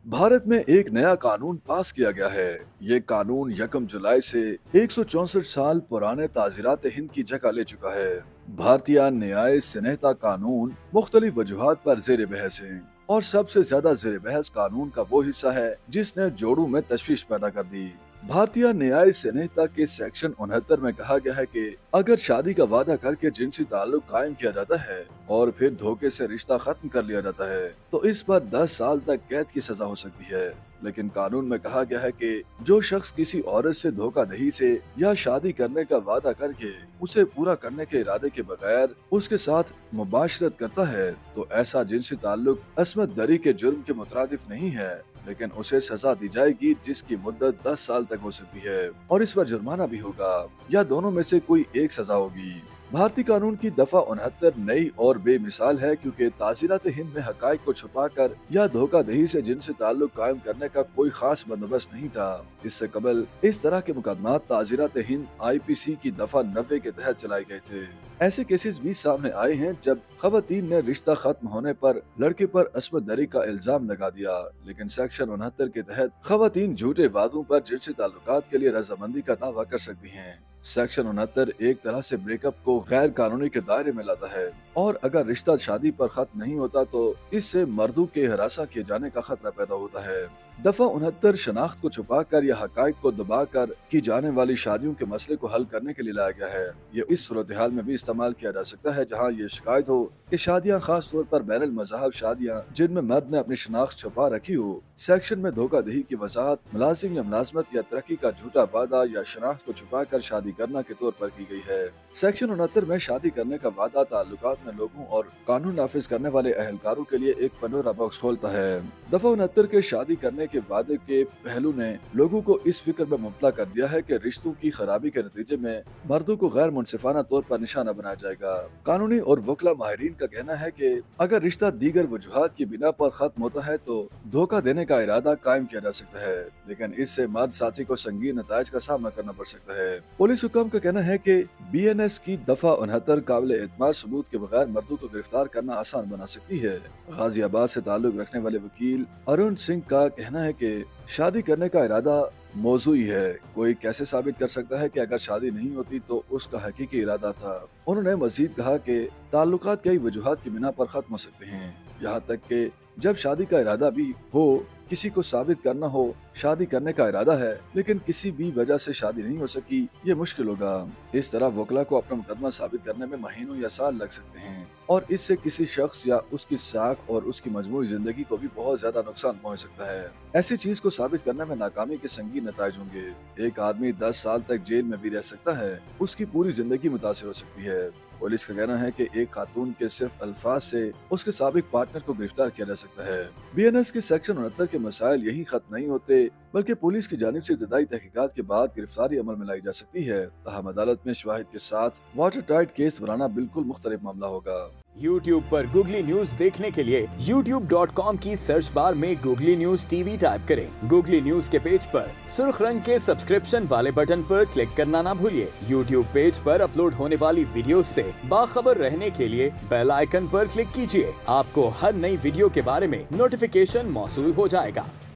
भारत में एक नया कानून पास किया गया है। ये कानून 1 जुलाई से 164 साल पुराने ताज़ीरात हिंद की जगह ले चुका है। भारतीय न्याय संहिता कानून मुख्तलिफ वजूहात पर जेर बहस है और सबसे ज्यादा जेर बहस कानून का वो हिस्सा है जिसने जोड़ों में तशवीश पैदा कर दी। भारतीय न्याय संहिता के सेक्शन 69 में कहा गया है कि अगर शादी का वादा करके जिनसी ताल्लुक कायम किया जाता है और फिर धोखे से रिश्ता खत्म कर लिया जाता है तो इस पर 10 साल तक कैद की सजा हो सकती है। लेकिन कानून में कहा गया है कि जो शख्स किसी औरत से धोखाधड़ी से या शादी करने का वादा करके उसे पूरा करने के इरादे के बगैर उसके साथ मुबाशरत करता है तो ऐसा जिनसी ताल्लुक अस्मत दरी के जुर्म के मुतरादिफ नहीं है, लेकिन उसे सजा दी जाएगी जिसकी मुद्दत 10 साल तक हो सकती है और इस पर जुर्माना भी होगा या दोनों में से कोई एक सजा होगी। भारतीय कानून की दफा 69 नई और बेमिसाल है क्योंकि ताज़ीरात हिंद में हकाइक को छुपाकर या धोखाधड़ी से जिनसे ताल्लुक कायम करने का कोई खास बंदोबस्त नहीं था। इससे कबल इस तरह के मुकदमा ताज़ीरात हिंद IPC की दफा 90 के तहत चलाए गए थे। ऐसे केसेस भी सामने आए हैं जब खवातीन ने रिश्ता खत्म होने पर लड़के पर अस्मत दरी का इल्जाम लगा दिया, लेकिन सेक्शन 69 के तहत खवातीन झूठे वादों पर जिनसी ताल्लुकात के लिए रजामंदी का दावा कर सकती हैं। सेक्शन 69 एक तरह से ब्रेकअप को गैर कानूनी के दायरे में लाता है और अगर रिश्ता शादी पर खत्म नहीं होता तो इससे मर्दों के हरासा किए जाने का खतरा पैदा होता है। दफा 69 शनाख्त को छुपाकर या हकाइक को दबाकर की जाने वाली शादियों के मसले को हल करने के लिए लाया गया है। ये इस सूरत हाल में भी इस्तेमाल किया जा सकता है जहाँ ये शिकायत हो कि शादियाँ खास तौर पर बैनुल मज़हब शादियाँ जिनमें मर्द ने अपनी शनाख्त छुपा रखी हो। सेक्शन में धोखाधड़ी की वजाहत मुलाजिम या मुलाजमत या तरक्की का झूठा वादा या शनाख्त को छुपा कर शादी करना के तौर पर की गई है। सेक्शन 69 में शादी करने का वादा ताल्लुकात में लोगों और कानून नाफिज करने वाले अहलकारों के लिए एक पंडोरा बॉक्स खोलता है। दफा 69 के शादी करने के वादे के पहलू ने लोगों को इस फिक्र में मुब्तला कर दिया है कि रिश्तों की खराबी के नतीजे में मर्दों को गैर मुनसिफाना तौर पर निशाना बनाया जाएगा। कानूनी और वकला माहिरीन का कहना है कि अगर रिश्ता दीगर वजूहात की बिना पर खत्म होता है तो धोखा देने का इरादा कायम किया जा सकता है, लेकिन इससे मर्द साथी को संगीन नताइज का सामना करना पड़ सकता है। पुलिस हुकाम का कहना है कि BNS की दफा 69 काबिल एतमाद सबूत के बगैर मर्दों को गिरफ्तार करना आसान बना सकती है। गाजियाबाद से ताल्लुक रखने वाले वकील अरुण सिंह का कहना है कि शादी करने का इरादा मौजूई है। कोई कैसे साबित कर सकता है कि अगर शादी नहीं होती तो उसका हकीकी इरादा था। उन्होंने मजीद कहा कि ताल्लुकात कई वजूहात की बिना पर खत्म हो सकते हैं, यहाँ तक कि जब शादी का इरादा भी हो, किसी को साबित करना हो शादी करने का इरादा है लेकिन किसी भी वजह से शादी नहीं हो सकी, ये मुश्किल होगा। इस तरह वकला को अपना मुकदमा साबित करने में महीनों या साल लग सकते हैं और इससे किसी शख्स या उसकी साख और उसकी मजमूई जिंदगी को भी बहुत ज्यादा नुकसान पहुंच सकता है। ऐसी चीज को साबित करने में नाकामी के संगीन नताइज होंगे। एक आदमी 10 साल तक जेल में भी रह सकता है, उसकी पूरी जिंदगी मुतासिर हो सकती है। पुलिस का कहना है कि एक खातून के सिर्फ अल्फाज से उसके साबिक पार्टनर को गिरफ्तार किया जा सकता है। BNS के सेक्शन 69 के मसाइल यही खत्म नहीं होते बल्कि पुलिस की जानिब से इब्तदाई तहकीकात के बाद गिरफ्तारी अमल में लाई जा सकती है। ताहम अदालत में शवाहिद के साथ वाटर टाइट केस बनाना बिल्कुल मुख्तलिफ मामला होगा। YouTube पर गूगली न्यूज देखने के लिए youtube.com की सर्च बार में गूगली न्यूज TV टाइप करें। गूगली न्यूज के पेज पर सुर्ख रंग के सब्सक्रिप्शन वाले बटन पर क्लिक करना ना भूलिए। YouTube पेज पर अपलोड होने वाली वीडियोस से बाखबर रहने के लिए बेल आइकन पर क्लिक कीजिए। आपको हर नई वीडियो के बारे में नोटिफिकेशन मौसूल हो जाएगा।